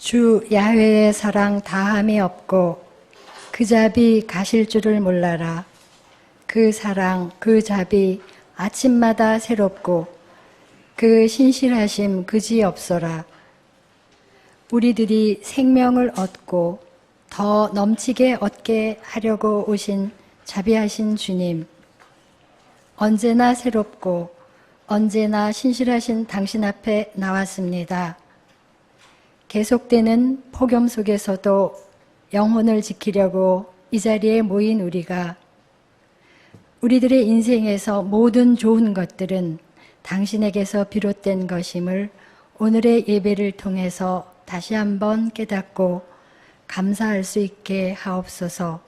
주 야훼의 사랑 다함이 없고 그 잡이 가실 줄을 몰라라. 그 사랑 그 잡이 아침마다 새롭고 그 신실하심 그지 없어라. 우리들이 생명을 얻고 더 넘치게 얻게 하려고 오신 자비하신 주님, 언제나 새롭고 언제나 신실하신 당신 앞에 나왔습니다. 계속되는 폭염 속에서도 영혼을 지키려고 이 자리에 모인 우리들의 인생에서 모든 좋은 것들은 당신에게서 비롯된 것임을 오늘의 예배를 통해서 다시 한번 깨닫고 감사할 수 있게 하옵소서.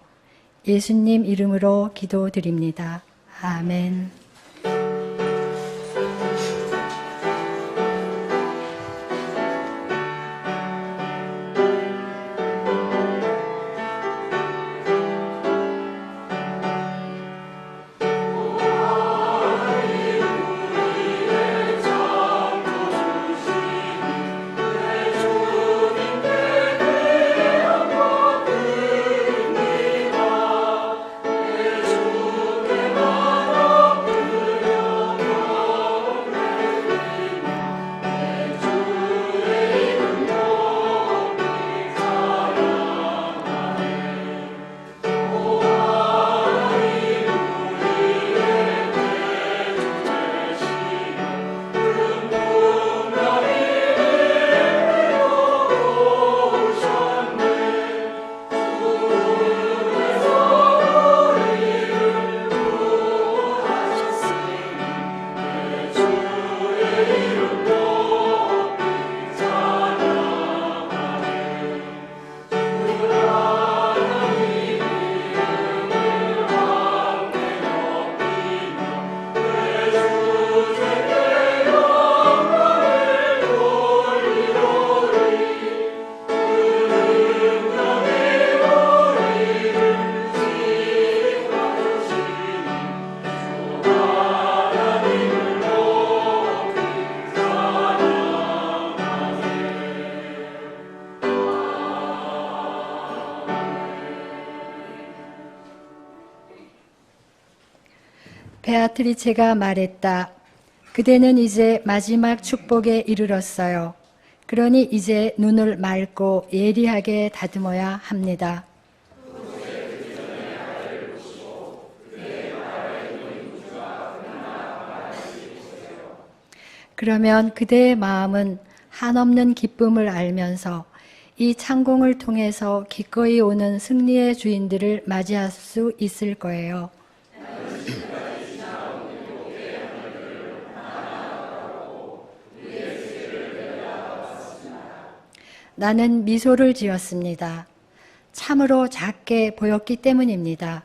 예수님 이름으로 기도드립니다. 아멘. 베아트리체가 말했다. 그대는 이제 마지막 축복에 이르렀어요. 그러니 이제 눈을 맑고 예리하게 다듬어야 합니다. 그러면 그대의 마음은 한없는 기쁨을 알면서 이 창공을 통해서 기꺼이 오는 승리의 주인들을 맞이할 수 있을 거예요. 나는 미소를 지었습니다. 참으로 작게 보였기 때문입니다.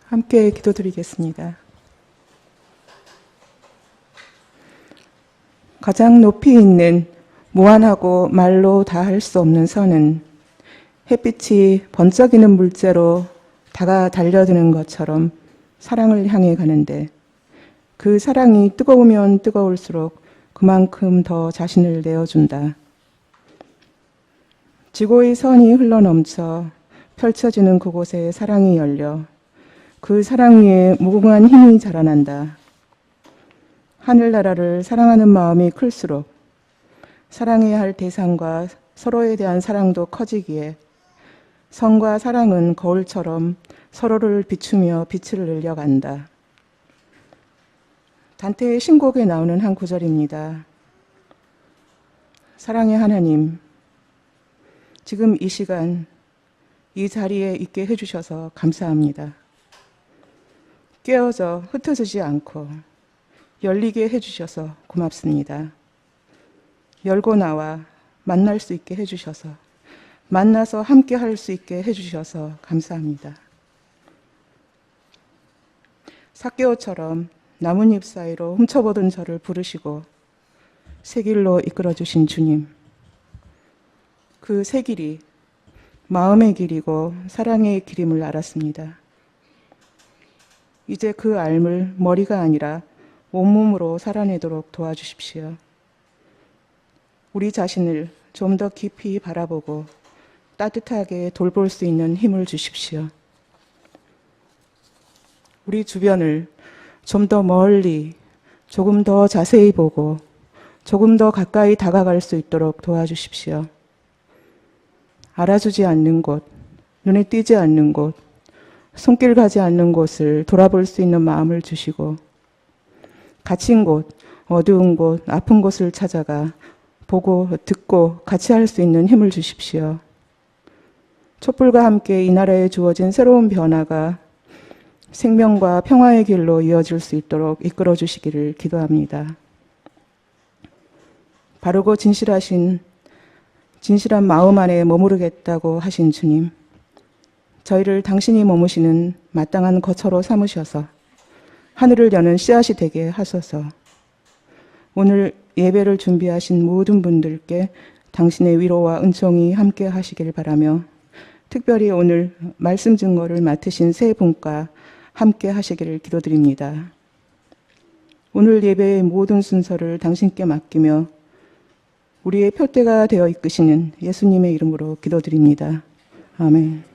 함께 기도드리겠습니다. 가장 높이 있는 무한하고 말로 다 할 수 없는 선은 햇빛이 번쩍이는 물체로 다가 달려드는 것처럼 사랑을 향해 가는데 그 사랑이 뜨거우면 뜨거울수록 그만큼 더 자신을 내어준다. 지고의 선이 흘러넘쳐 펼쳐지는 그곳에 사랑이 열려 그 사랑 위에 무궁한 힘이 자라난다. 하늘나라를 사랑하는 마음이 클수록 사랑해야 할 대상과 서로에 대한 사랑도 커지기에 성과 사랑은 거울처럼 서로를 비추며 빛을 늘려간다. 단테의 신곡에 나오는 한 구절입니다. 사랑의 하나님, 지금 이 시간 이 자리에 있게 해주셔서 감사합니다. 깨어져 흩어지지 않고 열리게 해주셔서 고맙습니다. 열고 나와 만날 수 있게 해주셔서, 만나서 함께 할 수 있게 해주셔서 감사합니다. 삭개오처럼 나뭇잎 사이로 훔쳐보던 저를 부르시고 새 길로 이끌어주신 주님, 그 새 길이 마음의 길이고 사랑의 길임을 알았습니다. 이제 그 알을 머리가 아니라 온몸으로 살아내도록 도와주십시오. 우리 자신을 좀 더 깊이 바라보고 따뜻하게 돌볼 수 있는 힘을 주십시오. 우리 주변을 좀 더 멀리, 조금 더 자세히 보고 조금 더 가까이 다가갈 수 있도록 도와주십시오. 알아주지 않는 곳, 눈에 띄지 않는 곳, 손길 가지 않는 곳을 돌아볼 수 있는 마음을 주시고, 갇힌 곳, 어두운 곳, 아픈 곳을 찾아가 보고 듣고 같이 할 수 있는 힘을 주십시오. 촛불과 함께 이 나라에 주어진 새로운 변화가 생명과 평화의 길로 이어질 수 있도록 이끌어 주시기를 기도합니다. 바르고 진실한 마음 안에 머무르겠다고 하신 주님, 저희를 당신이 머무시는 마땅한 거처로 삼으셔서 하늘을 여는 씨앗이 되게 하소서. 오늘 예배를 준비하신 모든 분들께 당신의 위로와 은총이 함께 하시길 바라며, 특별히 오늘 말씀 증거를 맡으신 세 분과 함께 하시기를 기도드립니다. 오늘 예배의 모든 순서를 당신께 맡기며 우리의 표대가 되어 이끄시는 예수님의 이름으로 기도드립니다. 아멘.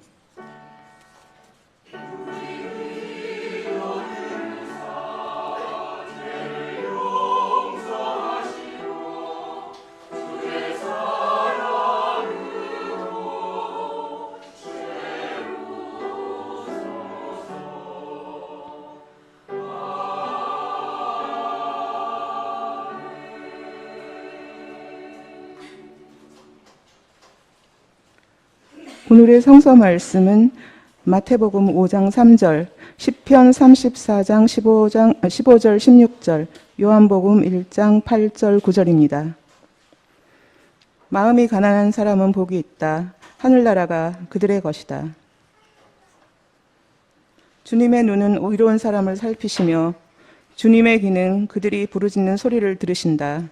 오늘의 성서 말씀은 마태복음 5장 3절, 시편 34장 15절 16절, 요한복음 1장 8절 9절입니다. 마음이 가난한 사람은 복이 있다. 하늘나라가 그들의 것이다. 주님의 눈은 의로운 사람을 살피시며 주님의 귀는 그들이 부르짖는 소리를 들으신다.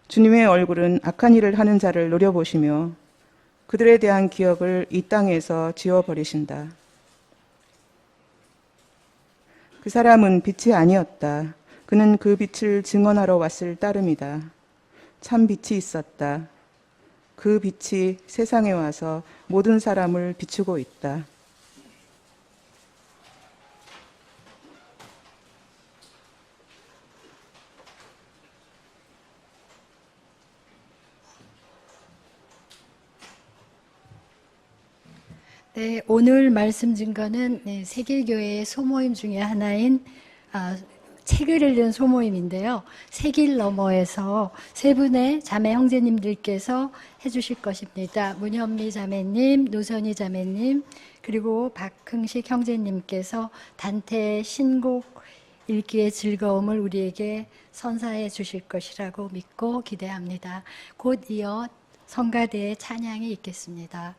주님의 얼굴은 악한 일을 하는 자를 노려보시며 그들에 대한 기억을 이 땅에서 지워버리신다. 그 사람은 빛이 아니었다. 그는 그 빛을 증언하러 왔을 따름이다. 참 빛이 있었다. 그 빛이 세상에 와서 모든 사람을 비추고 있다. 네, 오늘 말씀 증거는 세길교회의 소모임 중에 하나인 책을 읽는 소모임인데요. 세길 너머에서 세 분의 자매 형제님들께서 해주실 것입니다. 문현미 자매님, 노선희 자매님, 그리고 박흥식 형제님께서 단테의 신곡 읽기의 즐거움을 우리에게 선사해 주실 것이라고 믿고 기대합니다. 곧 이어 성가대의 찬양이 있겠습니다.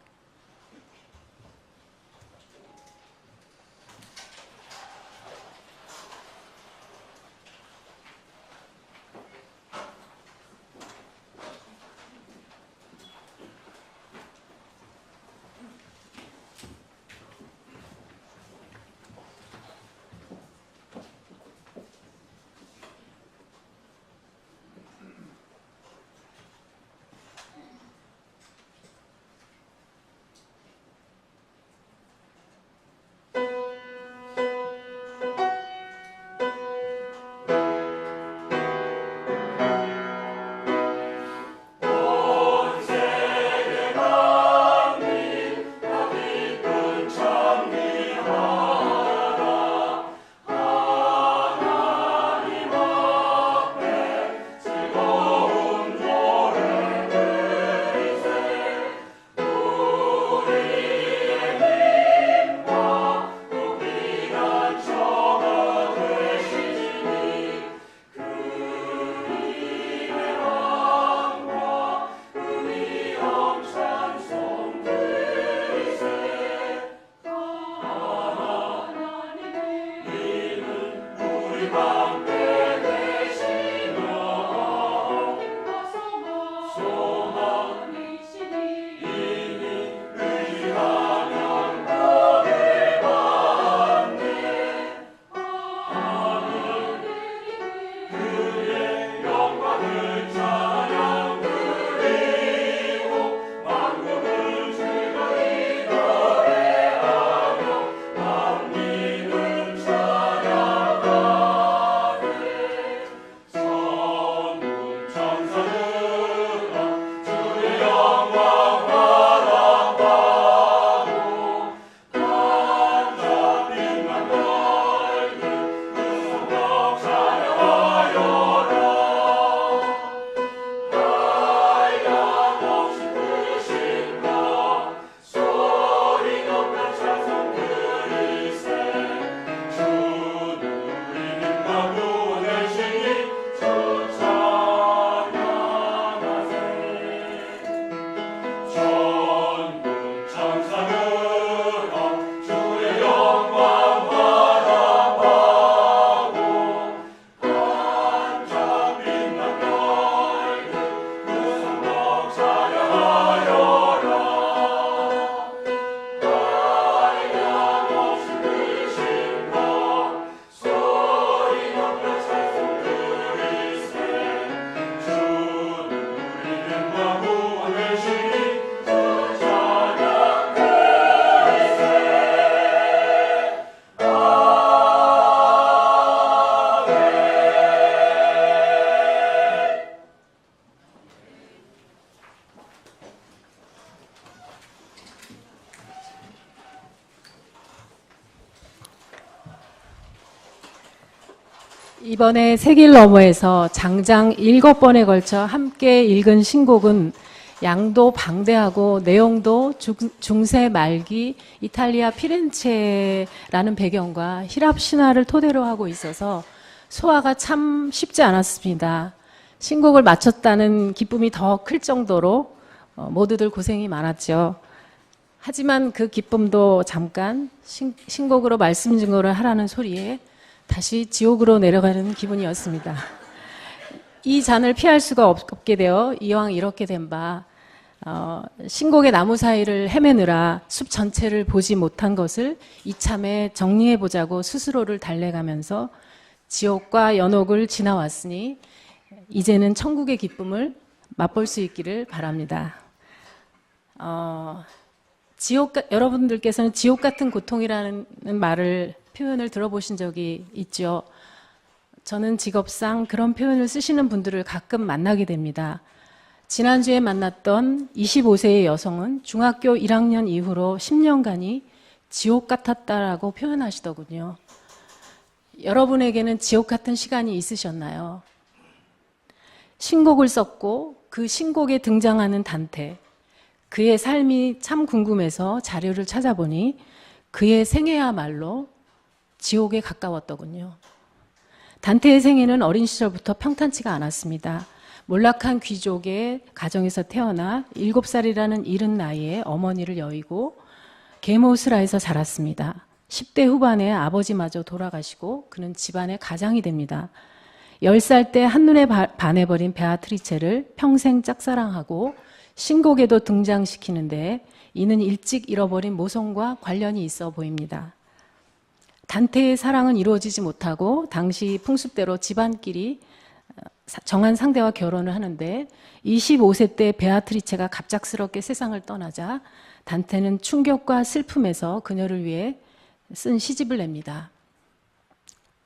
이번에 세길 너머에서 장장 7번에 걸쳐 함께 읽은 신곡은 양도 방대하고 내용도 중세 말기 이탈리아 피렌체라는 배경과 히랍 신화를 토대로 하고 있어서 소화가 참 쉽지 않았습니다. 신곡을 마쳤다는 기쁨이 더 클 정도로 모두들 고생이 많았죠. 하지만 그 기쁨도 잠깐 신곡으로 말씀 증거를 하라는 소리에 다시 지옥으로 내려가는 기분이었습니다. 이 잔을 피할 수가 없게 되어 이왕 이렇게 된 바 신곡의 나무 사이를 헤매느라 숲 전체를 보지 못한 것을 이참에 정리해보자고 스스로를 달래가면서 지옥과 연옥을 지나왔으니 이제는 천국의 기쁨을 맛볼 수 있기를 바랍니다. 여러분들께서는 지옥 같은 고통이라는 표현을 들어보신 적이 있죠. 저는 직업상 그런 표현을 쓰시는 분들을 가끔 만나게 됩니다. 지난주에 만났던 25세의 여성은 중학교 1학년 이후로 10년간이 지옥 같았다라고 표현하시더군요. 여러분에게는 지옥 같은 시간이 있으셨나요? 신곡을 썼고 그 신곡에 등장하는 단테, 그의 삶이 참 궁금해서 자료를 찾아보니 그의 생애야말로 지옥에 가까웠더군요. 단테의 생애는 어린 시절부터 평탄치가 않았습니다. 몰락한 귀족의 가정에서 태어나 7살이라는 이른 나이에 어머니를 여의고 게모스라에서 자랐습니다. 10대 후반에 아버지마저 돌아가시고 그는 집안의 가장이 됩니다. 10살 때 한눈에 반해버린 베아트리체를 평생 짝사랑하고 신곡에도 등장시키는데 이는 일찍 잃어버린 모성과 관련이 있어 보입니다. 단테의 사랑은 이루어지지 못하고 당시 풍습대로 집안끼리 정한 상대와 결혼을 하는데 25세 때 베아트리체가 갑작스럽게 세상을 떠나자 단테는 충격과 슬픔에서 그녀를 위해 쓴 시집을 냅니다.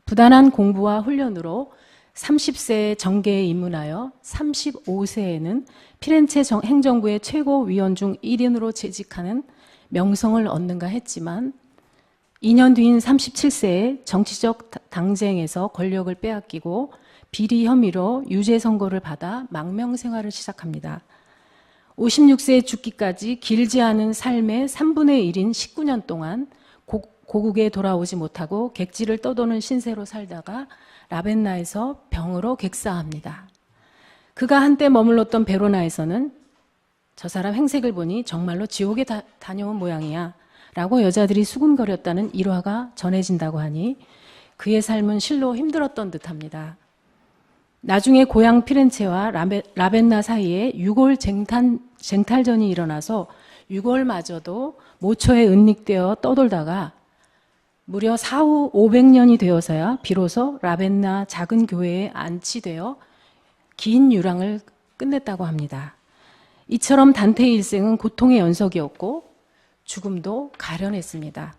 부단한 공부와 훈련으로 30세에 정계에 입문하여 35세에는 피렌체 행정부의 최고위원 중 1인으로 재직하는 명성을 얻는가 했지만 2년 뒤인 37세에 정치적 당쟁에서 권력을 빼앗기고 비리 혐의로 유죄 선고를 받아 망명 생활을 시작합니다. 56세에 죽기까지 길지 않은 삶의 3분의 1인 19년 동안 고국에 돌아오지 못하고 객지를 떠도는 신세로 살다가 라벤나에서 병으로 객사합니다. 그가 한때 머물렀던 베로나에서는 저 사람 행색을 보니 정말로 지옥에 다녀온 모양이야 라고 여자들이 수군거렸다는 일화가 전해진다고 하니 그의 삶은 실로 힘들었던 듯합니다. 나중에 고향 피렌체와 라벤나 사이에 6월 쟁탈전이 일어나서 6월마저도 모처에 은닉되어 떠돌다가 무려 500년이 되어서야 비로소 라벤나 작은 교회에 안치되어 긴 유랑을 끝냈다고 합니다. 이처럼 단테의 일생은 고통의 연속이었고 죽음도 가련했습니다.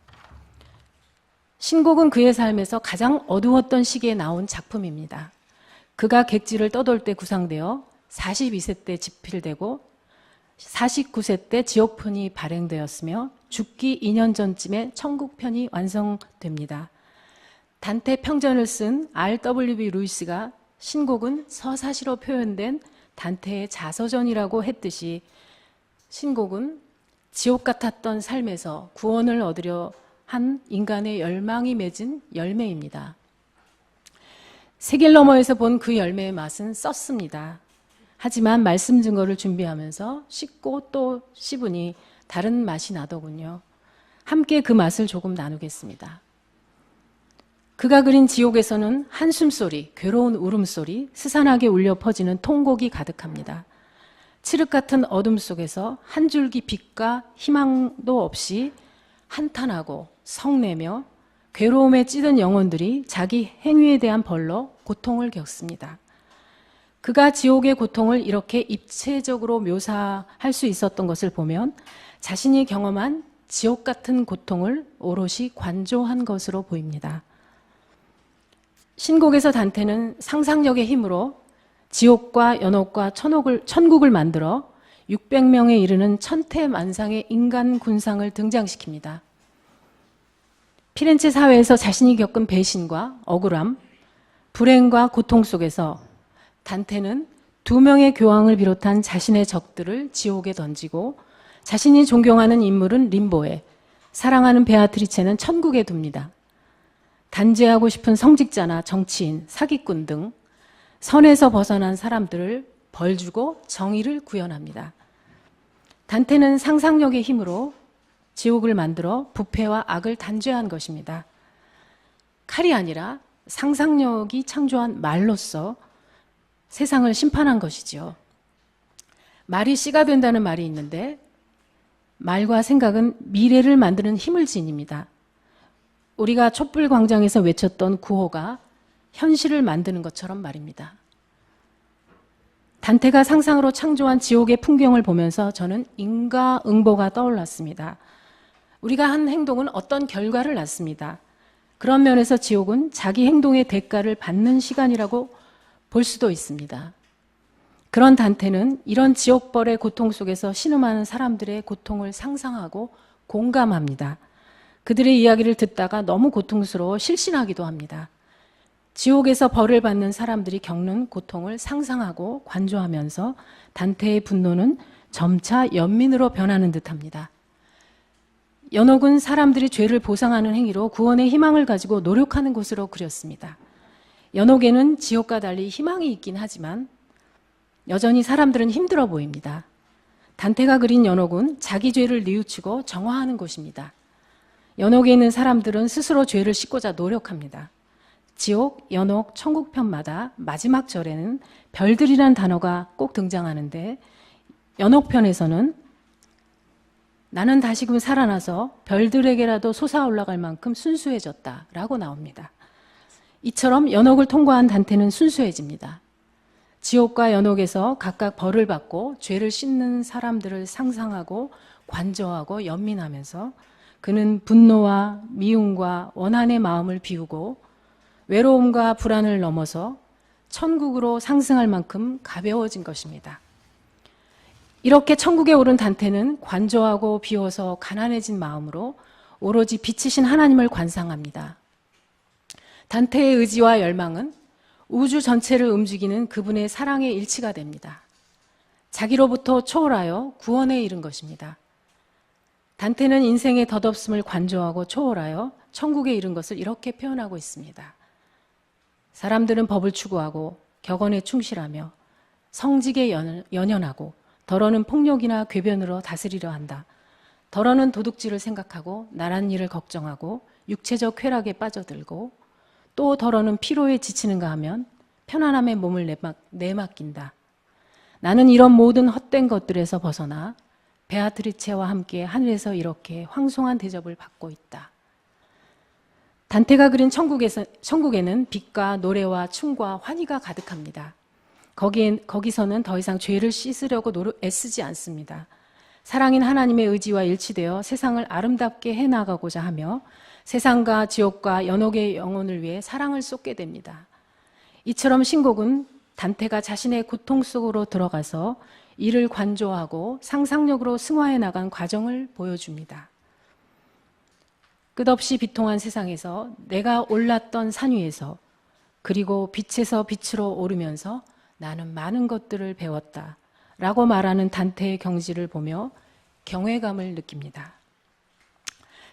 신곡은 그의 삶에서 가장 어두웠던 시기에 나온 작품입니다. 그가 객지를 떠돌 때 구상되어 42세 때 집필되고 49세 때 지옥편이 발행되었으며 죽기 2년 전쯤에 천국편이 완성됩니다. 단테 평전을 쓴 R.W.B. 루이스가 신곡은 서사시로 표현된 단테의 자서전이라고 했듯이 신곡은 지옥 같았던 삶에서 구원을 얻으려 한 인간의 열망이 맺은 열매입니다. 세길 너머에서 본 그 열매의 맛은 썼습니다. 하지만 말씀 증거를 준비하면서 씻고 또 씹으니 다른 맛이 나더군요. 함께 그 맛을 조금 나누겠습니다. 그가 그린 지옥에서는 한숨소리, 괴로운 울음소리, 스산하게 울려 퍼지는 통곡이 가득합니다. 칠흑 같은 어둠 속에서 한 줄기 빛과 희망도 없이 한탄하고 성내며 괴로움에 찌든 영혼들이 자기 행위에 대한 벌로 고통을 겪습니다. 그가 지옥의 고통을 이렇게 입체적으로 묘사할 수 있었던 것을 보면 자신이 경험한 지옥 같은 고통을 오롯이 관조한 것으로 보입니다. 신곡에서 단테는 상상력의 힘으로 지옥과 연옥과 천국을 만들어 600명에 이르는 천태만상의 인간 군상을 등장시킵니다. 피렌체 사회에서 자신이 겪은 배신과 억울함, 불행과 고통 속에서 단테는 두 명의 교황을 비롯한 자신의 적들을 지옥에 던지고 자신이 존경하는 인물은 림보에, 사랑하는 베아트리체는 천국에 둡니다. 단죄하고 싶은 성직자나 정치인, 사기꾼 등 선에서 벗어난 사람들을 벌 주고 정의를 구현합니다. 단테는 상상력의 힘으로 지옥을 만들어 부패와 악을 단죄한 것입니다. 칼이 아니라 상상력이 창조한 말로써 세상을 심판한 것이지요. 말이 씨가 된다는 말이 있는데 말과 생각은 미래를 만드는 힘을 지닙니다. 우리가 촛불 광장에서 외쳤던 구호가 현실을 만드는 것처럼 말입니다. 단테가 상상으로 창조한 지옥의 풍경을 보면서 저는 인과응보가 떠올랐습니다. 우리가 한 행동은 어떤 결과를 낳습니다. 그런 면에서 지옥은 자기 행동의 대가를 받는 시간이라고 볼 수도 있습니다. 그런 단테는 이런 지옥벌의 고통 속에서 신음하는 사람들의 고통을 상상하고 공감합니다. 그들의 이야기를 듣다가 너무 고통스러워 실신하기도 합니다. 지옥에서 벌을 받는 사람들이 겪는 고통을 상상하고 관조하면서 단테의 분노는 점차 연민으로 변하는 듯합니다. 연옥은 사람들이 죄를 보상하는 행위로 구원의 희망을 가지고 노력하는 곳으로 그렸습니다. 연옥에는 지옥과 달리 희망이 있긴 하지만 여전히 사람들은 힘들어 보입니다. 단테가 그린 연옥은 자기 죄를 뉘우치고 정화하는 곳입니다. 연옥에 있는 사람들은 스스로 죄를 씻고자 노력합니다. 지옥, 연옥, 천국편마다 마지막 절에는 별들이란 단어가 꼭 등장하는데 연옥편에서는 나는 다시금 살아나서 별들에게라도 솟아올라갈 만큼 순수해졌다 라고 나옵니다. 이처럼 연옥을 통과한 단테는 순수해집니다. 지옥과 연옥에서 각각 벌을 받고 죄를 씻는 사람들을 상상하고 관조하고 연민하면서 그는 분노와 미움과 원한의 마음을 비우고 외로움과 불안을 넘어서 천국으로 상승할 만큼 가벼워진 것입니다. 이렇게 천국에 오른 단테는 관조하고 비워서 가난해진 마음으로 오로지 빛이신 하나님을 관상합니다. 단테의 의지와 열망은 우주 전체를 움직이는 그분의 사랑의 일치가 됩니다. 자기로부터 초월하여 구원에 이른 것입니다. 단테는 인생의 덧없음을 관조하고 초월하여 천국에 이른 것을 이렇게 표현하고 있습니다. 사람들은 법을 추구하고 격언에 충실하며 성직에 연연하고 덜어는 폭력이나 궤변으로 다스리려 한다. 덜어는 도둑질을 생각하고 나란 일을 걱정하고 육체적 쾌락에 빠져들고 또 덜어는 피로에 지치는가 하면 편안함에 몸을 내맡긴다. 나는 이런 모든 헛된 것들에서 벗어나 베아트리체와 함께 하늘에서 이렇게 황송한 대접을 받고 있다. 단테가 그린 천국에는 빛과 노래와 춤과 환희가 가득합니다. 거기서는 더 이상 죄를 씻으려고 애쓰지 않습니다. 사랑인 하나님의 의지와 일치되어 세상을 아름답게 해나가고자 하며 세상과 지옥과 연옥의 영혼을 위해 사랑을 쏟게 됩니다. 이처럼 신곡은 단테가 자신의 고통 속으로 들어가서 이를 관조하고 상상력으로 승화해 나간 과정을 보여줍니다. 끝없이 비통한 세상에서 내가 올랐던 산 위에서 그리고 빛에서 빛으로 오르면서 나는 많은 것들을 배웠다 라고 말하는 단테의 경지를 보며 경외감을 느낍니다.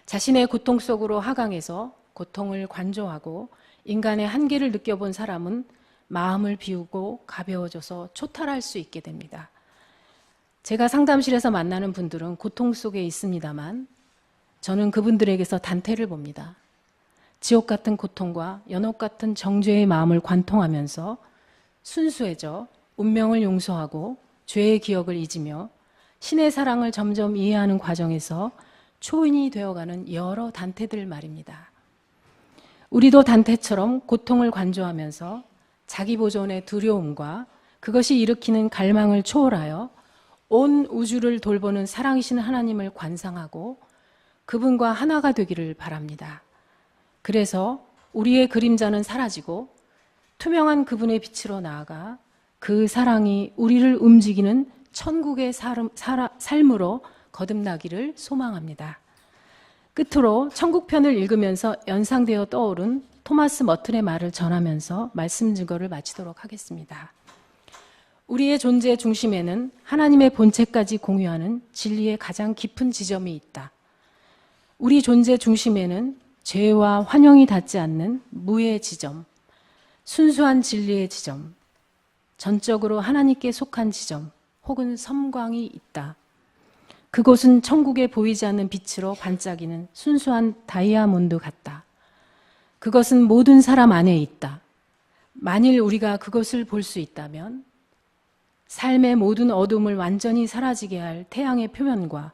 자신의 고통 속으로 하강해서 고통을 관조하고 인간의 한계를 느껴본 사람은 마음을 비우고 가벼워져서 초탈할 수 있게 됩니다. 제가 상담실에서 만나는 분들은 고통 속에 있습니다만 저는 그분들에게서 단테를 봅니다. 지옥 같은 고통과 연옥 같은 정죄의 마음을 관통하면서 순수해져 운명을 용서하고 죄의 기억을 잊으며 신의 사랑을 점점 이해하는 과정에서 초인이 되어가는 여러 단테들 말입니다. 우리도 단테처럼 고통을 관조하면서 자기 보존의 두려움과 그것이 일으키는 갈망을 초월하여 온 우주를 돌보는 사랑이신 하나님을 관상하고 그분과 하나가 되기를 바랍니다. 그래서 우리의 그림자는 사라지고 투명한 그분의 빛으로 나아가 그 사랑이 우리를 움직이는 천국의 삶으로 거듭나기를 소망합니다. 끝으로 천국편을 읽으면서 연상되어 떠오른 토마스 머튼의 말을 전하면서 말씀 증거를 마치도록 하겠습니다. 우리의 존재 중심에는 하나님의 본체까지 공유하는 진리의 가장 깊은 지점이 있다. 우리 존재 중심에는 죄와 환영이 닿지 않는 무의 지점, 순수한 진리의 지점, 전적으로 하나님께 속한 지점, 혹은 섬광이 있다. 그곳은 천국에 보이지 않는 빛으로 반짝이는 순수한 다이아몬드 같다. 그것은 모든 사람 안에 있다. 만일 우리가 그것을 볼 수 있다면 삶의 모든 어둠을 완전히 사라지게 할 태양의 표면과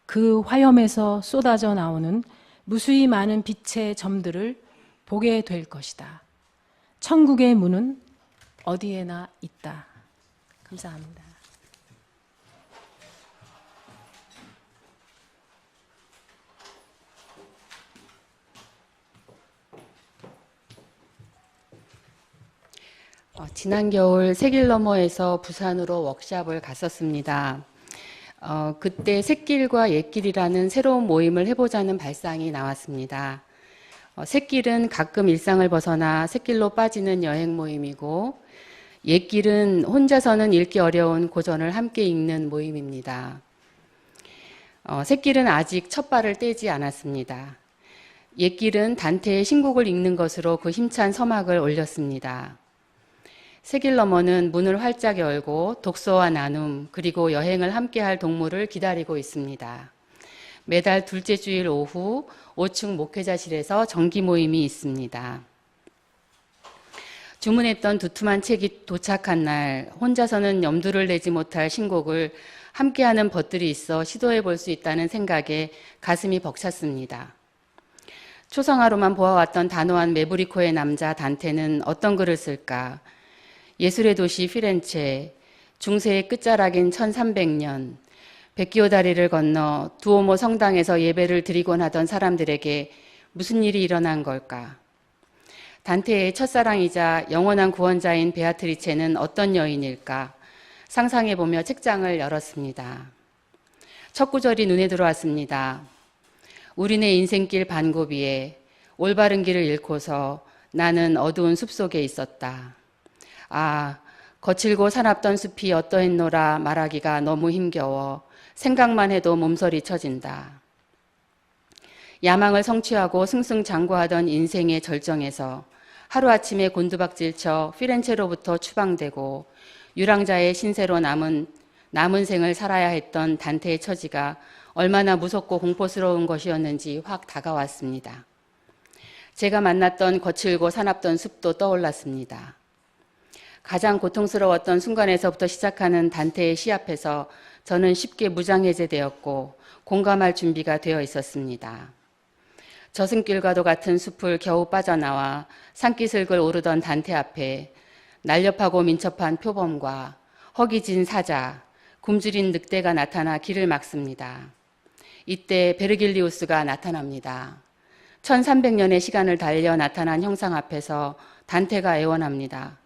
그 화염에서 쏟아져 나오는 무수히 많은 빛의 점들을 보게 될 것이다. 천국의 문은 어디에나 있다. 감사합니다. 지난 겨울 새길너머에서 부산으로 워크숍을 갔었습니다. 그때 샛길과 옛길이라는 새로운 모임을 해보자는 발상이 나왔습니다. 샛길은 가끔 일상을 벗어나 샛길로 빠지는 여행 모임이고, 옛길은 혼자서는 읽기 어려운 고전을 함께 읽는 모임입니다. 샛길은 아직 첫 발을 떼지 않았습니다. 옛길은 단테의 신곡을 읽는 것으로 그 힘찬 서막을 올렸습니다. 새길너머는 문을 활짝 열고 독서와 나눔 그리고 여행을 함께할 동무를 기다리고 있습니다. 매달 둘째 주일 오후 5층 목회자실에서 정기 모임이 있습니다. 주문했던 두툼한 책이 도착한 날 혼자서는 염두를 내지 못할 신곡을 함께하는 벗들이 있어 시도해 볼 수 있다는 생각에 가슴이 벅찼습니다. 초상화로만 보아왔던 단호한 메브리코의 남자 단테는 어떤 글을 쓸까? 예술의 도시 피렌체, 중세의 끝자락인 1300년, 백기오 다리를 건너 두오모 성당에서 예배를 드리곤 하던 사람들에게 무슨 일이 일어난 걸까? 단테의 첫사랑이자 영원한 구원자인 베아트리체는 어떤 여인일까? 상상해보며 책장을 열었습니다. 첫 구절이 눈에 들어왔습니다. 우리네 인생길 반고비에 올바른 길을 잃고서 나는 어두운 숲속에 있었다. 아, 거칠고 사납던 숲이 어떠했노라 말하기가 너무 힘겨워 생각만 해도 몸서리 쳐진다. 야망을 성취하고 승승장구하던 인생의 절정에서 하루아침에 곤두박질쳐 피렌체로부터 추방되고 유랑자의 신세로 남은 생을 살아야 했던 단테의 처지가 얼마나 무섭고 공포스러운 것이었는지 확 다가왔습니다. 제가 만났던 거칠고 사납던 숲도 떠올랐습니다. 가장 고통스러웠던 순간에서부터 시작하는 단테의 시 앞에서 저는 쉽게 무장해제되었고 공감할 준비가 되어 있었습니다. 저승길과도 같은 숲을 겨우 빠져나와 산기슭을 오르던 단테 앞에 날렵하고 민첩한 표범과 허기진 사자, 굶주린 늑대가 나타나 길을 막습니다. 이때 베르길리우스가 나타납니다. 1300년의 시간을 달려 나타난 형상 앞에서 단테가 애원합니다.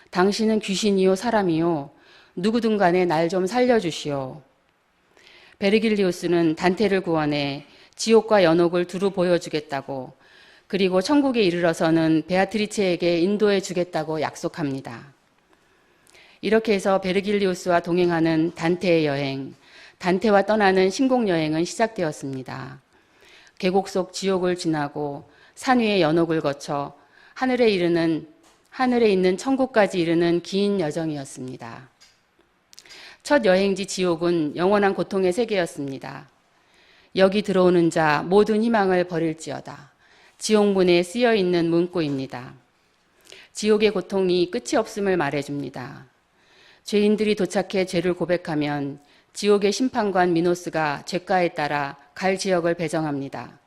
당신은 귀신이요 사람이요 누구든 간에 날 좀 살려주시오. 베르길리우스는 단테를 구원해 지옥과 연옥을 두루 보여주겠다고 그리고 천국에 이르러서는 베아트리체에게 인도해 주겠다고 약속합니다. 이렇게 해서 베르길리우스와 동행하는 단테의 여행, 단테와 떠나는 신곡 여행은 시작되었습니다. 계곡 속 지옥을 지나고 산 위의 연옥을 거쳐 하늘에 있는 천국까지 이르는 긴 여정이었습니다. 첫 여행지 지옥은 영원한 고통의 세계였습니다. 여기 들어오는 자 모든 희망을 버릴지어다. 지옥문에 쓰여있는 문구입니다. 지옥의 고통이 끝이 없음을 말해줍니다. 죄인들이 도착해 죄를 고백하면 지옥의 심판관 미노스가 죄가에 따라 갈 지역을 배정합니다.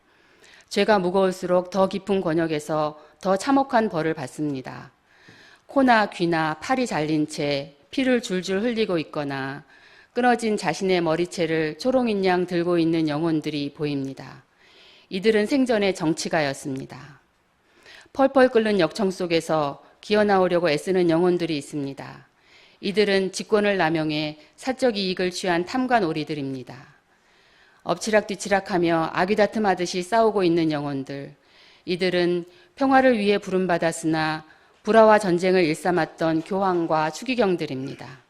죄가 무거울수록 더 깊은 권역에서 더 참혹한 벌을 받습니다. 코나 귀나 팔이 잘린 채 피를 줄줄 흘리고 있거나 끊어진 자신의 머리채를 초롱인 양 들고 있는 영혼들이 보입니다. 이들은 생전의 정치가였습니다. 펄펄 끓는 역청 속에서 기어나오려고 애쓰는 영혼들이 있습니다. 이들은 직권을 남용해 사적 이익을 취한 탐관오리들입니다. 엎치락뒤치락하며 아귀다툼하듯이 싸우고 있는 영혼들. 이들은 평화를 위해 부름받았으나 불화와 전쟁을 일삼았던 교황과 추기경들입니다.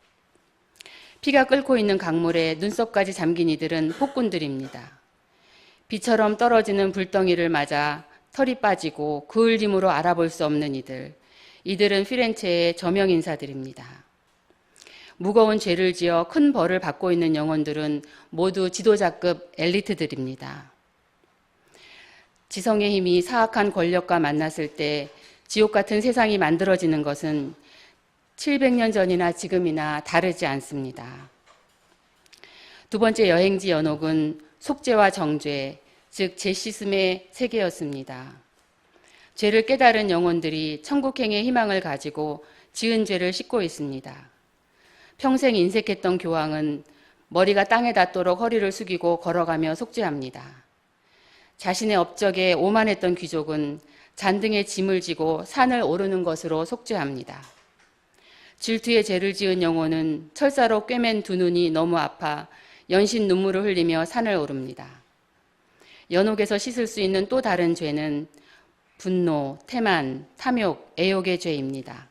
피가 끓고 있는 강물에 눈썹까지 잠긴 이들은 폭군들입니다. 비처럼 떨어지는 불덩이를 맞아 털이 빠지고 그을 힘으로 알아볼 수 없는 이들은 피렌체의 저명 인사들입니다. 무거운 죄를 지어 큰 벌을 받고 있는 영혼들은 모두 지도자급 엘리트들입니다. 지성의 힘이 사악한 권력과 만났을 때 지옥 같은 세상이 만들어지는 것은 700년 전이나 지금이나 다르지 않습니다. 두 번째 여행지 연옥은 속죄와 정죄, 즉 재시슴의 세계였습니다. 죄를 깨달은 영혼들이 천국행의 희망을 가지고 지은 죄를 씻고 있습니다. 평생 인색했던 교황은 머리가 땅에 닿도록 허리를 숙이고 걸어가며 속죄합니다. 자신의 업적에 오만했던 귀족은 잔등에 짐을 지고 산을 오르는 것으로 속죄합니다. 질투의 죄를 지은 영혼은 철사로 꿰맨 두 눈이 너무 아파 연신 눈물을 흘리며 산을 오릅니다. 연옥에서 씻을 수 있는 또 다른 죄는 분노, 태만, 탐욕, 애욕의 죄입니다.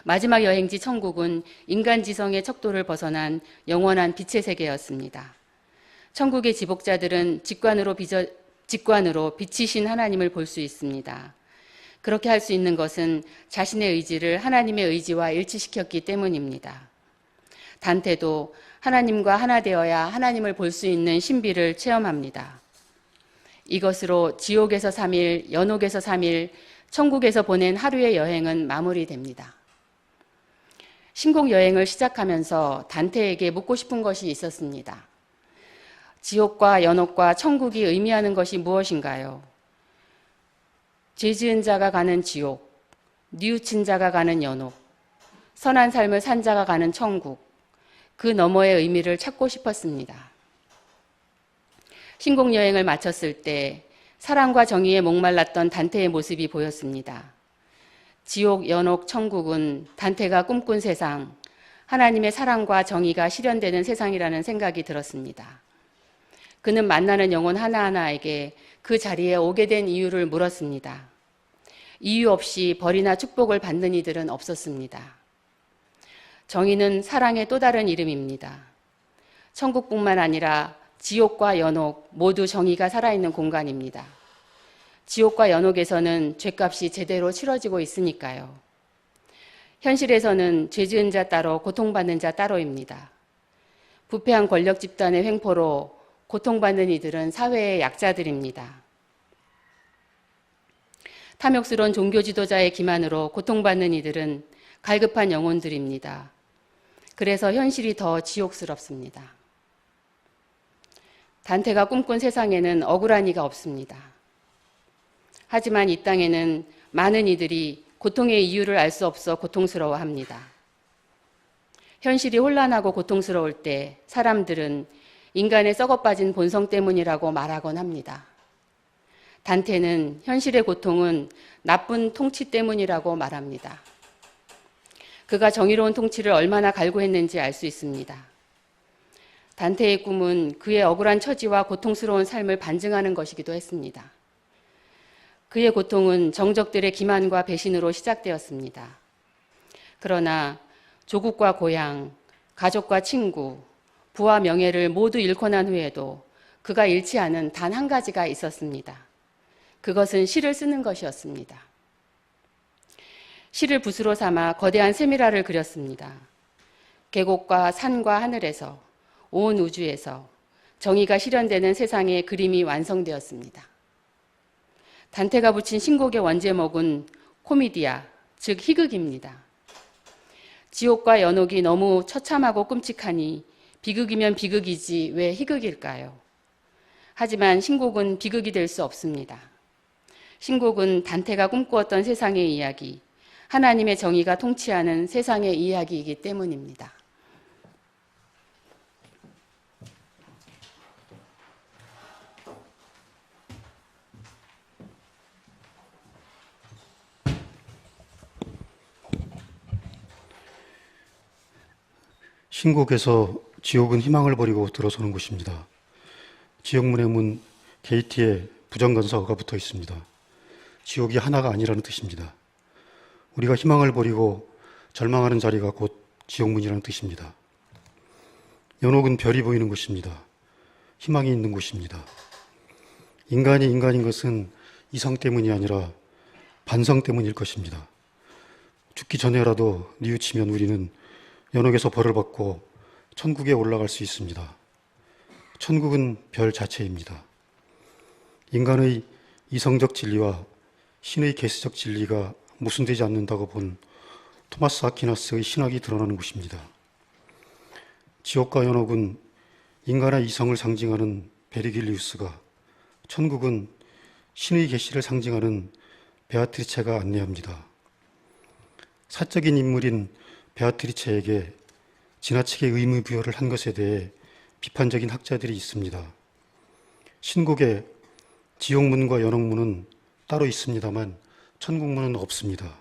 마지막 여행지 천국은 인간 지성의 척도를 벗어난 영원한 빛의 세계였습니다. 천국의 지복자들은 직관으로 빛이신 하나님을 볼 수 있습니다. 그렇게 할 수 있는 것은 자신의 의지를 하나님의 의지와 일치시켰기 때문입니다. 단테도 하나님과 하나 되어야 하나님을 볼 수 있는 신비를 체험합니다. 이것으로 지옥에서 3일, 연옥에서 3일, 천국에서 보낸 하루의 여행은 마무리됩니다. 신곡 여행을 시작하면서 단테에게 묻고 싶은 것이 있었습니다. 지옥과 연옥과 천국이 의미하는 것이 무엇인가요? 죄 지은 자가 가는 지옥, 뉘우친 자가 가는 연옥, 선한 삶을 산 자가 가는 천국, 그 너머의 의미를 찾고 싶었습니다. 신곡 여행을 마쳤을 때 사랑과 정의에 목말랐던 단테의 모습이 보였습니다. 지옥, 연옥, 천국은 단테가 꿈꾼 세상, 하나님의 사랑과 정의가 실현되는 세상이라는 생각이 들었습니다. 그는 만나는 영혼 하나하나에게 그 자리에 오게 된 이유를 물었습니다. 이유 없이 벌이나 축복을 받는 이들은 없었습니다. 정의는 사랑의 또 다른 이름입니다. 천국뿐만 아니라 지옥과 연옥 모두 정의가 살아있는 공간입니다. 지옥과 연옥에서는 죄값이 제대로 치러지고 있으니까요. 현실에서는 죄 지은 자 따로 고통받는 자 따로입니다. 부패한 권력 집단의 횡포로 고통받는 이들은 사회의 약자들입니다. 탐욕스러운 종교 지도자의 기만으로 고통받는 이들은 갈급한 영혼들입니다. 그래서 현실이 더 지옥스럽습니다. 단테가 꿈꾼 세상에는 억울한 이가 없습니다. 하지만 이 땅에는 많은 이들이 고통의 이유를 알 수 없어 고통스러워합니다. 현실이 혼란하고 고통스러울 때 사람들은 인간의 썩어빠진 본성 때문이라고 말하곤 합니다. 단테는 현실의 고통은 나쁜 통치 때문이라고 말합니다. 그가 정의로운 통치를 얼마나 갈구했는지 알 수 있습니다. 단테의 꿈은 그의 억울한 처지와 고통스러운 삶을 반증하는 것이기도 했습니다. 그의 고통은 정적들의 기만과 배신으로 시작되었습니다. 그러나 조국과 고향, 가족과 친구, 부와 명예를 모두 잃고 난 후에도 그가 잃지 않은 단 한 가지가 있었습니다. 그것은 시를 쓰는 것이었습니다. 시를 붓으로 삼아 거대한 세미라를 그렸습니다. 계곡과 산과 하늘에서, 온 우주에서 정의가 실현되는 세상의 그림이 완성되었습니다. 단테가 붙인 신곡의 원제목은 코미디아, 즉 희극입니다. 지옥과 연옥이 너무 처참하고 끔찍하니 비극이면 비극이지 왜 희극일까요? 하지만 신곡은 비극이 될 수 없습니다. 신곡은 단테가 꿈꾸었던 세상의 이야기, 하나님의 정의가 통치하는 세상의 이야기이기 때문입니다. 신곡에서 지옥은 희망을 버리고 들어서는 곳입니다. 지옥문의 문 게이트에 부정건사가 붙어 있습니다. 지옥이 하나가 아니라는 뜻입니다. 우리가 희망을 버리고 절망하는 자리가 곧 지옥문이라는 뜻입니다. 연옥은 별이 보이는 곳입니다. 희망이 있는 곳입니다. 인간이 인간인 것은 이성 때문이 아니라 반성 때문일 것입니다. 죽기 전에라도 뉘우치면 우리는 연옥에서 벌을 받고 천국에 올라갈 수 있습니다. 천국은 별 자체입니다. 인간의 이성적 진리와 신의 계시적 진리가 모순되지 않는다고 본 토마스 아퀴나스의 신학이 드러나는 곳입니다. 지옥과 연옥은 인간의 이성을 상징하는 베르길리우스가, 천국은 신의 계시를 상징하는 베아트리체가 안내합니다. 사적인 인물인 베아트리체에게 지나치게 의무부여를 한 것에 대해 비판적인 학자들이 있습니다. 신곡에 지옥문과 연옥문은 따로 있습니다만 천국문은 없습니다.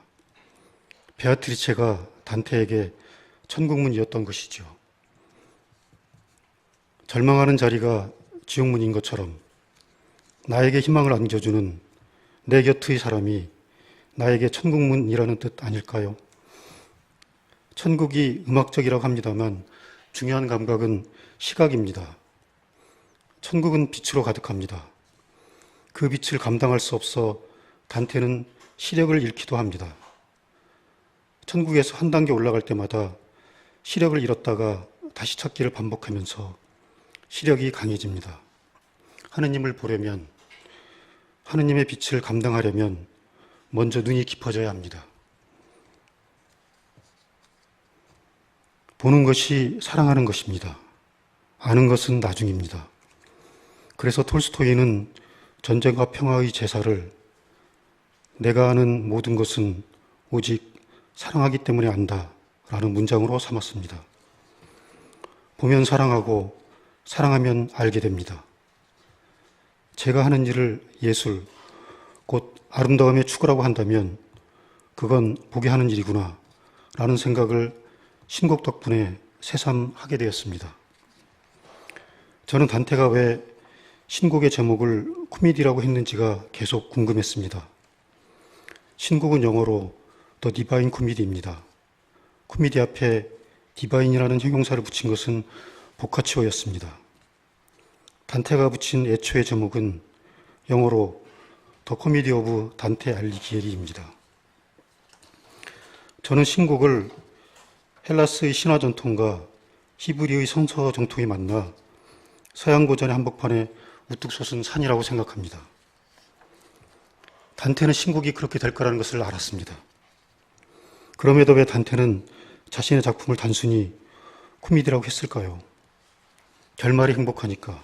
베아트리체가 단테에게 천국문이었던 것이죠. 절망하는 자리가 지옥문인 것처럼 나에게 희망을 안겨주는 내 곁의 사람이 나에게 천국문이라는 뜻 아닐까요? 천국이 음악적이라고 합니다만 중요한 감각은 시각입니다. 천국은 빛으로 가득합니다. 그 빛을 감당할 수 없어 단테는 시력을 잃기도 합니다. 천국에서 한 단계 올라갈 때마다 시력을 잃었다가 다시 찾기를 반복하면서 시력이 강해집니다. 하느님을 보려면, 하느님의 빛을 감당하려면 먼저 눈이 깊어져야 합니다. 보는 것이 사랑하는 것입니다. 아는 것은 나중입니다. 그래서 톨스토이는 전쟁과 평화의 제사를 내가 아는 모든 것은 오직 사랑하기 때문에 안다 라는 문장으로 삼았습니다. 보면 사랑하고 사랑하면 알게 됩니다. 제가 하는 일을 예술, 곧 아름다움의 추구라고 한다면 그건 보게 하는 일이구나 라는 생각을 신곡 덕분에 새삼하게 되었습니다. 저는 단테가 왜 신곡의 제목을 코미디라고 했는지가 계속 궁금했습니다. 신곡은 영어로 The Divine Comedy입니다. 코미디 앞에 디바인이라는 형용사를 붙인 것은 보카치오였습니다. 단테가 붙인 애초의 제목은 영어로 더 코미디 오브 단테 알리기에리입니다. 저는 신곡을 헬라스의 신화 전통과 히브리의 성서 정통이 만나 서양 고전의 한복판에 우뚝 솟은 산이라고 생각합니다. 단테는 신곡이 그렇게 될 거라는 것을 알았습니다. 그럼에도 왜 단테는 자신의 작품을 단순히 코미디라고 했을까요? 결말이 행복하니까.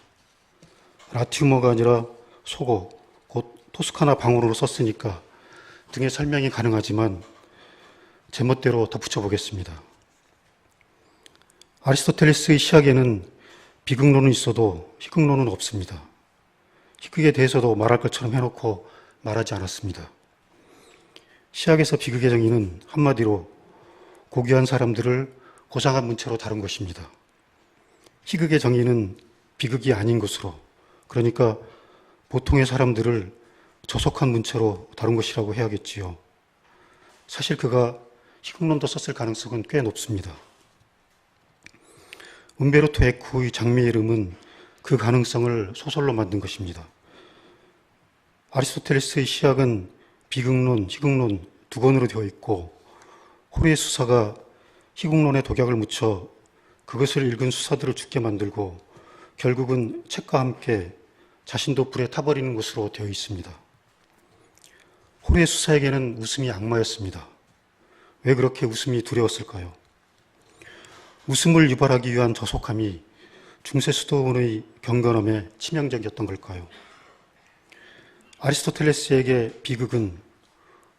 라티우머가 아니라 소고, 곧 토스카나 방언으로 썼으니까 등의 설명이 가능하지만 제멋대로 덧붙여 보겠습니다. 아리스토텔레스의 시학에는 비극론은 있어도 희극론은 없습니다. 희극에 대해서도 말할 것처럼 해놓고 말하지 않았습니다. 시학에서 비극의 정의는 한마디로 고귀한 사람들을 고상한 문체로 다룬 것입니다. 희극의 정의는 비극이 아닌 것으로, 그러니까 보통의 사람들을 저속한 문체로 다룬 것이라고 해야겠지요. 사실 그가 희극론도 썼을 가능성은 꽤 높습니다. 움베르토 에코의 장미의 이름은 그 가능성을 소설로 만든 것입니다. 아리스토텔레스의 시학은 비극론, 희극론 두 권으로 되어 있고 호르헤 수사가 희극론에 독약을 묻혀 그것을 읽은 수사들을 죽게 만들고 결국은 책과 함께 자신도 불에 타버리는 것으로 되어 있습니다. 호르헤 수사에게는 웃음이 악마였습니다. 왜 그렇게 웃음이 두려웠을까요? 웃음을 유발하기 위한 저속함이 중세 수도원의 경건함에 치명적이었던 걸까요? 아리스토텔레스에게 비극은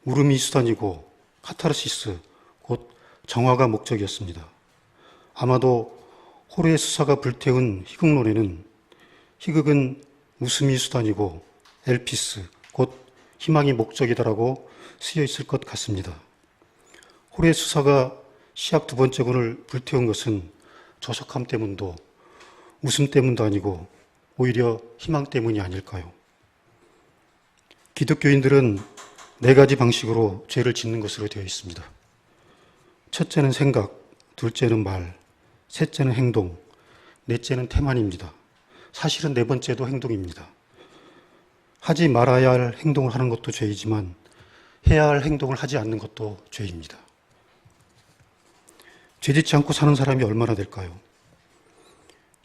울음이 수단이고 카타르시스, 곧 정화가 목적이었습니다. 아마도 호르헤 수사가 불태운 희극론에는 희극은 웃음이 수단이고 엘피스, 곧 희망이 목적이다라고 쓰여 있을 것 같습니다. 호르헤 수사가 시학 두 번째 권을 불태운 것은 저속함 때문도 웃음 때문도 아니고 오히려 희망 때문이 아닐까요? 기독교인들은 네 가지 방식으로 죄를 짓는 것으로 되어 있습니다. 첫째는 생각, 둘째는 말, 셋째는 행동, 넷째는 태만입니다. 사실은 네 번째도 행동입니다. 하지 말아야 할 행동을 하는 것도 죄이지만 해야 할 행동을 하지 않는 것도 죄입니다. 죄짓지 않고 사는 사람이 얼마나 될까요?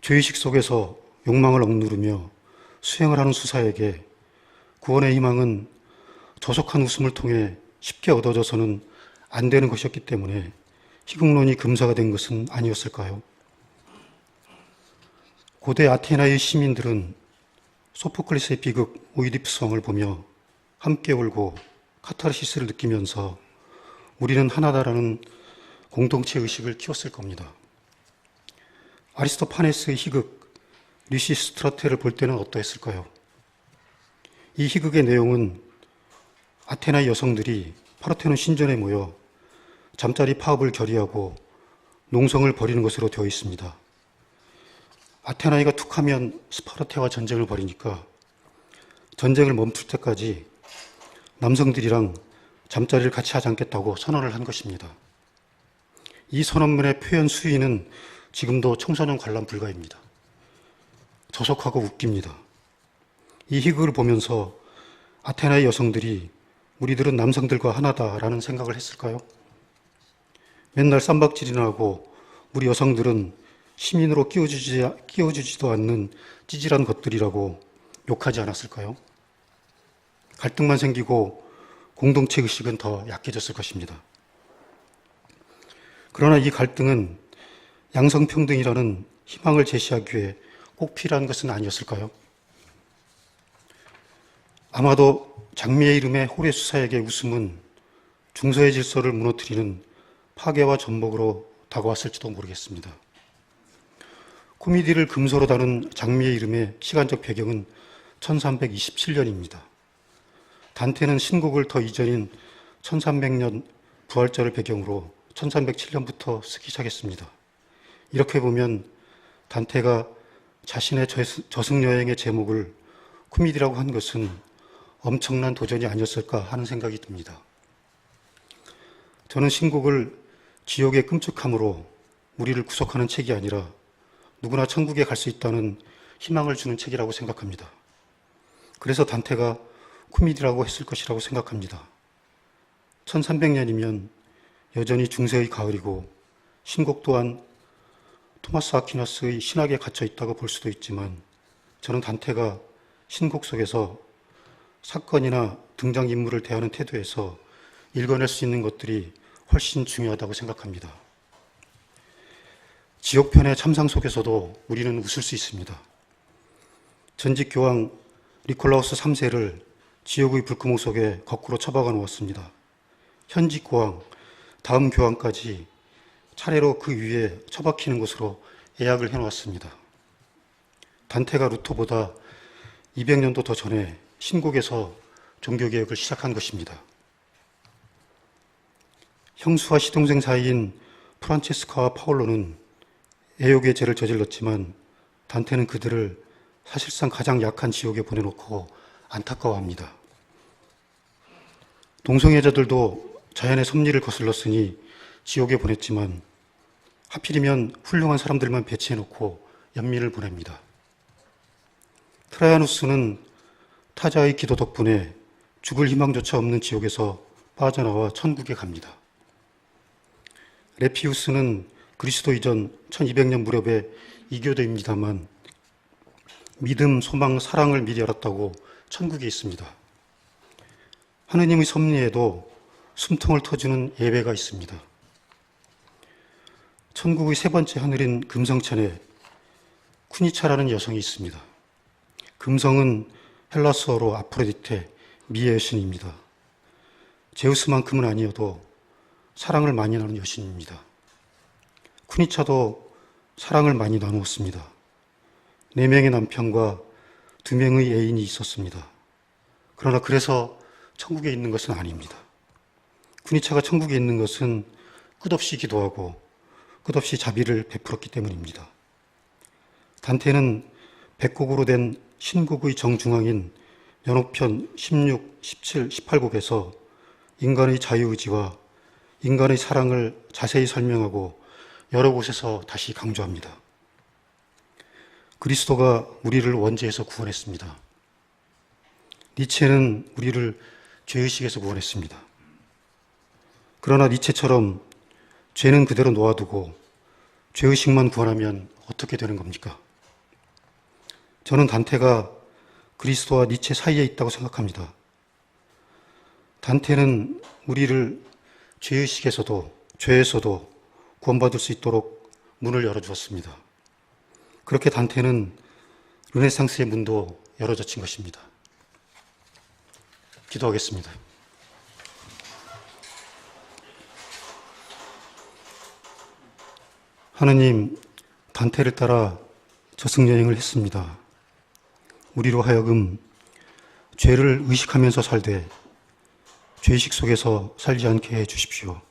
죄의식 속에서 욕망을 억누르며 수행을 하는 수사에게 구원의 희망은 조속한 웃음을 통해 쉽게 얻어져서는 안 되는 것이었기 때문에 희극론이 금사가 된 것은 아니었을까요? 고대 아테나의 시민들은 소포클리스의 비극 오이디푸스왕을 보며 함께 울고 카타르시스를 느끼면서 우리는 하나다라는 공동체 의식을 키웠을 겁니다. 아리스토파네스의 희극 리시스트라테를 볼 때는 어떠했을까요? 이 희극의 내용은 아테나의 여성들이 파르테논 신전에 모여 잠자리 파업을 결의하고 농성을 벌이는 것으로 되어 있습니다. 아테나이가 툭하면 스파르타와 전쟁을 벌이니까 전쟁을 멈출 때까지 남성들이랑 잠자리를 같이 하지 않겠다고 선언을 한 것입니다. 이 선언문의 표현 수위는 지금도 청소년 관람 불가입니다. 저속하고 웃깁니다. 이 희극을 보면서 아테나의 여성들이 우리들은 남성들과 하나다라는 생각을 했을까요? 맨날 쌈박질이나 하고 우리 여성들은 시민으로 끼워주지도 않는 찌질한 것들이라고 욕하지 않았을까요? 갈등만 생기고 공동체 의식은 더 약해졌을 것입니다. 그러나 이 갈등은 양성평등이라는 희망을 제시하기 위해 꼭 필요한 것은 아니었을까요? 아마도 장미의 이름의 호레수사에게 웃음은 중서의 질서를 무너뜨리는 파괴와 전복으로 다가왔을지도 모르겠습니다. 코미디를 금서로 다룬 장미의 이름의 시간적 배경은 1327년입니다. 단테는 신곡을 더 이전인 1300년 부활절을 배경으로 1307년부터 쓰기 시작했습니다. 이렇게 보면 단테가 자신의 저승여행의 제목을 코미디라고 한 것은 엄청난 도전이 아니었을까 하는 생각이 듭니다. 저는 신곡을 지옥의 끔찍함으로 우리를 구속하는 책이 아니라 누구나 천국에 갈 수 있다는 희망을 주는 책이라고 생각합니다. 그래서 단테가 코미디라고 했을 것이라고 생각합니다. 1300년이면 여전히 중세의 가을이고 신곡 또한 토마스 아퀴나스의 신학에 갇혀 있다고 볼 수도 있지만 저는 단테가 신곡 속에서 사건이나 등장인물을 대하는 태도에서 읽어낼 수 있는 것들이 훨씬 중요하다고 생각합니다. 지옥편의 참상 속에서도 우리는 웃을 수 있습니다. 전직 교황 니콜라우스 3세를 지옥의 불구멍 속에 거꾸로 처박아 놓았습니다. 현직 교황, 다음 교황까지 차례로 그 위에 처박히는 것으로 예약을 해놓았습니다. 단테가 루터보다 200년도 더 전에 신곡에서 종교개혁을 시작한 것입니다. 형수와 시동생 사이인 프란체스카와 파올로는 애욕의 죄를 저질렀지만 단테는 그들을 사실상 가장 약한 지옥에 보내놓고 안타까워합니다. 동성애자들도 자연의 섭리를 거슬렀으니 지옥에 보냈지만 하필이면 훌륭한 사람들만 배치해놓고 연민을 보냅니다. 트라이아누스는 타자의 기도 덕분에 죽을 희망조차 없는 지옥에서 빠져나와 천국에 갑니다. 레피우스는 그리스도 이전 1200년 무렵에 이교도입니다만 믿음, 소망, 사랑을 미리 알았다고 천국에 있습니다. 하느님의 섭리에도 숨통을 터주는 예배가 있습니다. 천국의 세 번째 하늘인 금성천에 쿠니차라는 여성이 있습니다. 금성은 헬라스어로 아프로디테, 미의 여신입니다. 제우스만큼은 아니어도 사랑을 많이 나눈 여신입니다. 쿠니차도 사랑을 많이 나누었습니다. 4명의 남편과 2명의 애인이 있었습니다. 그러나 그래서 천국에 있는 것은 아닙니다. 쿠니차가 천국에 있는 것은 끝없이 기도하고 끝없이 자비를 베풀었기 때문입니다. 단테는 백곡으로 된 신곡의 정중앙인 연옥편 16, 17, 18곡에서 인간의 자유의지와 인간의 사랑을 자세히 설명하고 여러 곳에서 다시 강조합니다. 그리스도가 우리를 원죄에서 구원했습니다. 니체는 우리를 죄의식에서 구원했습니다. 그러나 니체처럼 죄는 그대로 놓아두고 죄의식만 구원하면 어떻게 되는 겁니까? 저는 단테가 그리스도와 니체 사이에 있다고 생각합니다. 단테는 우리를 죄의식에서도 죄에서도 구원받을 수 있도록 문을 열어주었습니다. 그렇게 단테는 르네상스의 문도 열어젖힌 것입니다. 기도하겠습니다. 하느님, 단테를 따라 저승여행을 했습니다. 우리로 하여금 죄를 의식하면서 살되 죄의식 속에서 살지 않게 해 주십시오.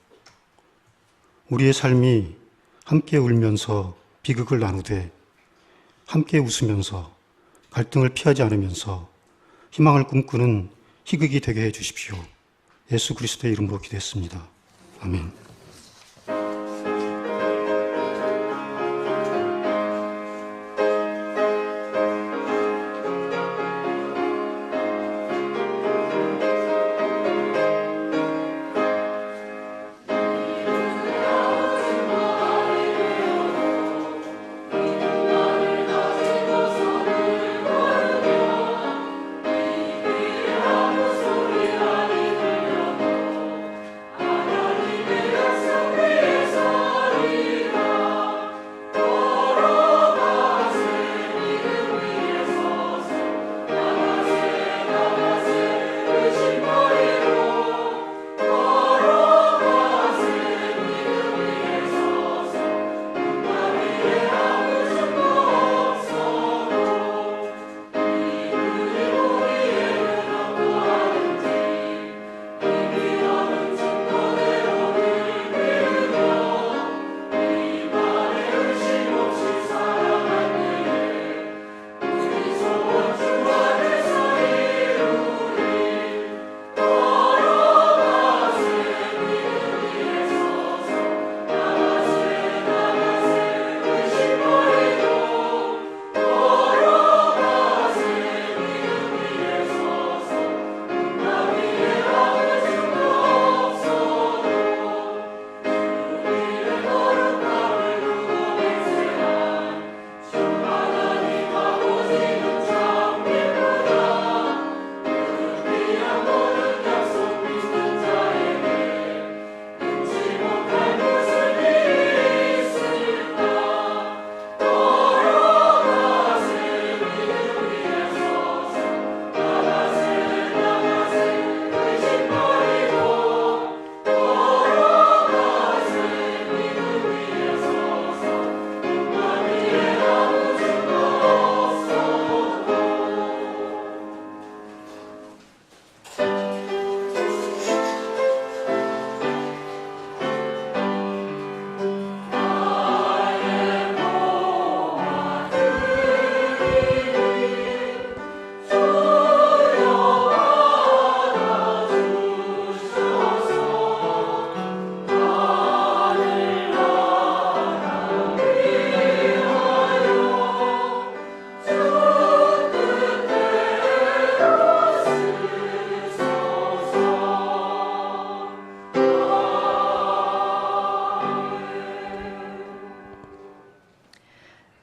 우리의 삶이 함께 울면서 비극을 나누되 함께 웃으면서 갈등을 피하지 않으면서 희망을 꿈꾸는 희극이 되게 해 주십시오. 예수 그리스도의 이름으로 기도했습니다. 아멘.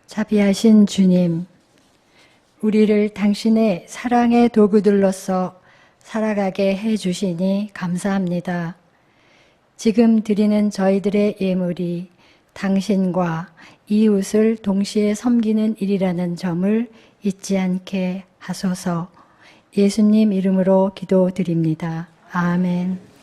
자비하신 주님, 우리를 당신의 사랑의 도구들로서 살아가게 해주시니 감사합니다. 지금 드리는 저희들의 예물이 당신과 이웃을 동시에 섬기는 일이라는 점을 잊지 않게 하소서. 예수님 이름으로 기도드립니다. 아멘.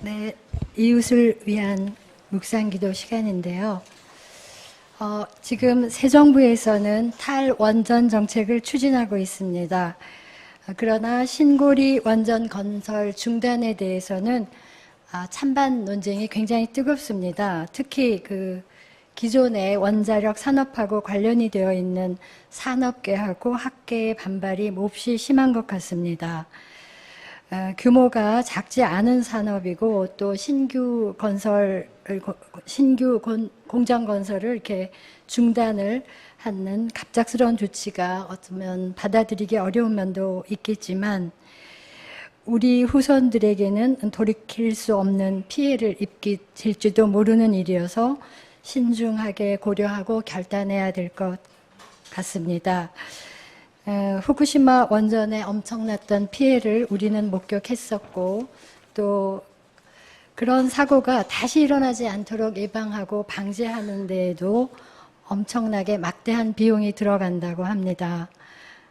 네, 이웃을 위한 묵상기도 시간인데요. 지금 새 정부에서는 탈원전 정책을 추진하고 있습니다. 그러나 신고리 원전 건설 중단에 대해서는 찬반 논쟁이 굉장히 뜨겁습니다. 특히 그 기존의 원자력 산업하고 관련이 되어 있는 산업계하고 학계의 반발이 몹시 심한 것 같습니다. 규모가 작지 않은 산업이고 또 신규 공장 건설을 이렇게 중단을 하는 갑작스러운 조치가 어쩌면 받아들이기 어려운 면도 있겠지만 우리 후손들에게는 돌이킬 수 없는 피해를 입게 될지도 모르는 일이어서 신중하게 고려하고 결단해야 될 것 같습니다. 후쿠시마 원전에 엄청났던 피해를 우리는 목격했었고 또 그런 사고가 다시 일어나지 않도록 예방하고 방지하는 데에도 엄청나게 막대한 비용이 들어간다고 합니다.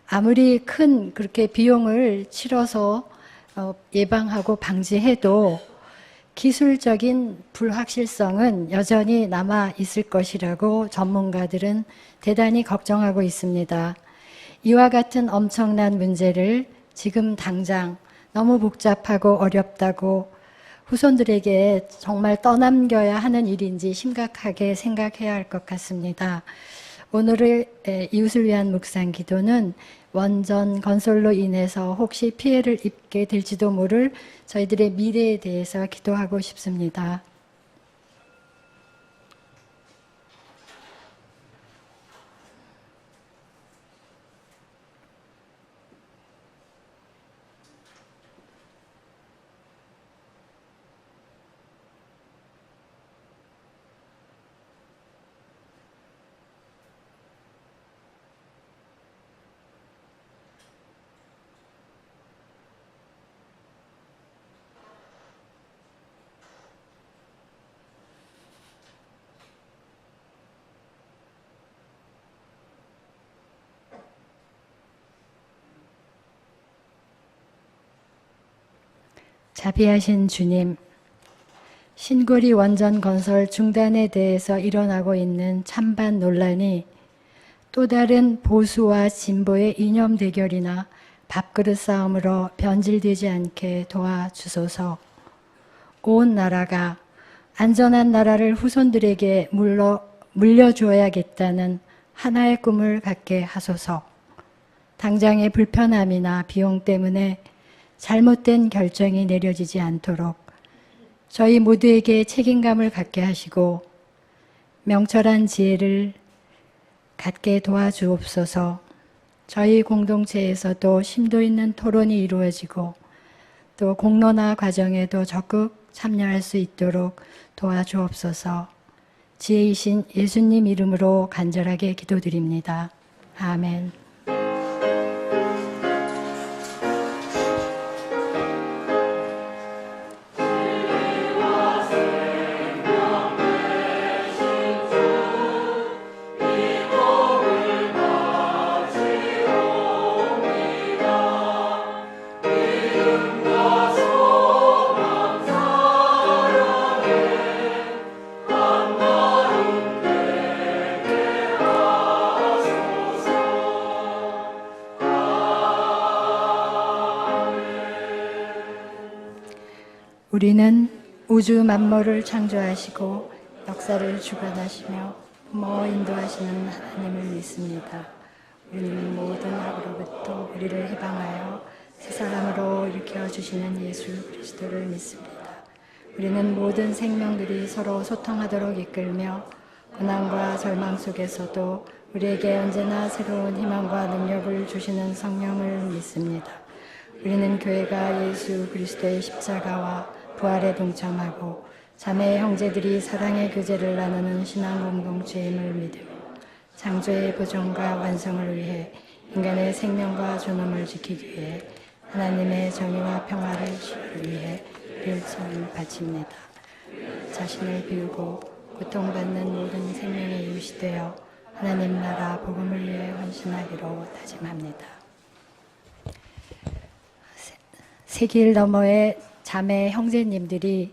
아무리 큰 그렇게 비용을 치러서 예방하고 방지해도 기술적인 불확실성은 여전히 남아 있을 것이라고 전문가들은 대단히 걱정하고 있습니다. 이와 같은 엄청난 문제를 지금 당장 너무 복잡하고 어렵다고 후손들에게 정말 떠넘겨야 하는 일인지 심각하게 생각해야 할 것 같습니다. 오늘의 이웃을 위한 묵상 기도는 원전 건설로 인해서 혹시 피해를 입게 될지도 모를 저희들의 미래에 대해서 기도하고 싶습니다. 자비하신 주님, 신고리 원전 건설 중단에 대해서 일어나고 있는 찬반 논란이 또 다른 보수와 진보의 이념 대결이나 밥그릇 싸움으로 변질되지 않게 도와주소서. 온 나라가 안전한 나라를 후손들에게 물려주어야겠다는 하나의 꿈을 갖게 하소서. 당장의 불편함이나 비용 때문에 잘못된 결정이 내려지지 않도록 저희 모두에게 책임감을 갖게 하시고 명철한 지혜를 갖게 도와주옵소서. 저희 공동체에서도 심도 있는 토론이 이루어지고 또 공론화 과정에도 적극 참여할 수 있도록 도와주옵소서. 지혜이신 예수님 이름으로 간절하게 기도드립니다. 아멘. 우리는 우주 만물을 창조하시고 역사를 주관하시며 부모 인도하시는 하나님을 믿습니다. 우리는 모든 악으로부터 우리를 해방하여 새 사람으로 일으켜주시는 예수 그리스도를 믿습니다. 우리는 모든 생명들이 서로 소통하도록 이끌며 고난과 절망 속에서도 우리에게 언제나 새로운 희망과 능력을 주시는 성령을 믿습니다. 우리는 교회가 예수 그리스도의 십자가와 부활에 동참하고 자매 형제들이 사랑의 교제를 나누는 신앙 공동체임을 믿으며 창조의 보존과 완성을 위해 인간의 생명과 존엄을 지키기 위해 하나님의 정의와 평화를 지키기 위해 일선을 바칩니다. 자신을 비우고 고통받는 모든 생명의 이웃이 되어 하나님 나라 복음을 위해 헌신하기로 다짐합니다. 세길 너머의 자매 형제님들이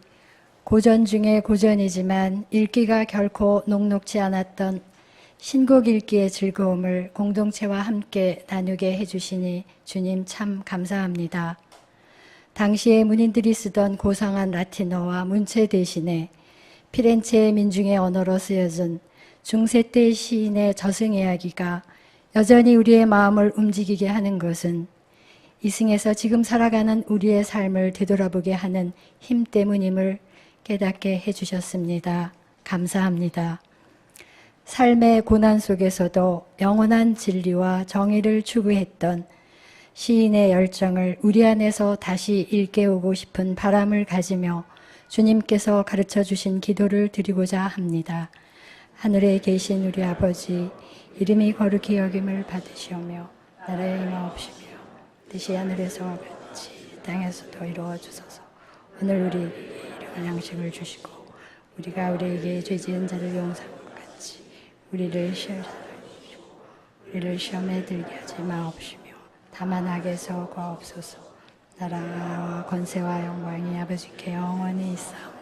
고전 중에 고전이지만 읽기가 결코 녹록지 않았던 신곡 읽기의 즐거움을 공동체와 함께 나누게 해주시니 주님 참 감사합니다. 당시에 문인들이 쓰던 고상한 라틴어와 문체 대신에 피렌체 민중의 언어로 쓰여진 중세 때 시인의 저승 이야기가 여전히 우리의 마음을 움직이게 하는 것은 이승에서 지금 살아가는 우리의 삶을 되돌아보게 하는 힘 때문임을 깨닫게 해주셨습니다. 감사합니다. 삶의 고난 속에서도 영원한 진리와 정의를 추구했던 시인의 열정을 우리 안에서 다시 일깨우고 싶은 바람을 가지며 주님께서 가르쳐 주신 기도를 드리고자 합니다. 하늘에 계신 우리 아버지, 이름이 거룩히 여김을 받으시오며 나라의 임하옵시며 뜻이 하늘에서와 같이 땅에서도 이루어 주소서. 오늘 우리에게 일용할 양식을 주시고 우리가 우리에게 죄 지은 자를 용서하는 것 같이 우리를 시험에 들게 하지 마옵시며 다만 악에서 구하옵소서. 나라와 권세와 영광이 아버지께 영원히 있사옵나니